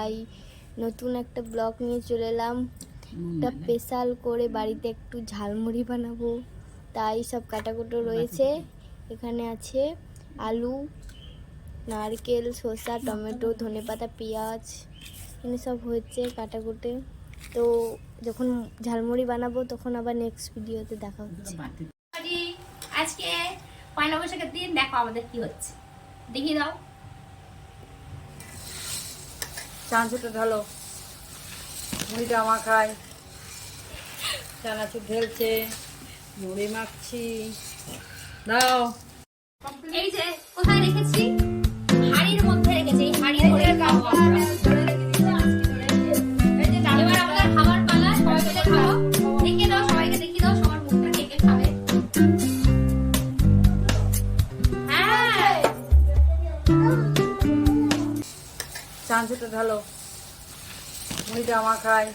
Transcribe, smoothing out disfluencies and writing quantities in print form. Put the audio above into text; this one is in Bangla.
তাই নতুন একটা ব্লগ নিয়ে চলে এলাম। একটা স্পেশাল করে বাড়িতে একটু ঝালমুড়ি বানাবো, তাই সব কাটাকুটো রয়েছে। এখানে আছে আলু, নারকেল, শসা, টমেটো, ধনেপাতা, পেঁয়াজ, এখানে সব হচ্ছে কাটাকুটে। তো যখন ঝালমুড়ি বানাবো তখন আবার নেক্সট ভিডিওতে দেখা হচ্ছে। আজকে পয়লা বৈশাখের দিন দেখো আমাদের কি হচ্ছে, দেখিয়ে দাও। চানাচুরটা ঢালো, মুড়িটা মাখায়, চানাচুর ঢেলছে, মুড়ি মাখছি, দাও। এই যে কোথায় রেখেছি, হাড়ির মধ্যে রেখেছি। এই হাড়ি ধরে খাবো আমরা। এবার আমাদের খাবার পালা, সবাই মিলে খাবো। দেখিয়ে দাও, সবাইকে দেখিয়ে দাও সবার মুখটা কে কে খাবে। হ্যাঁ, চানাচুরটা ঢালো, মুড়িটা মাখায়,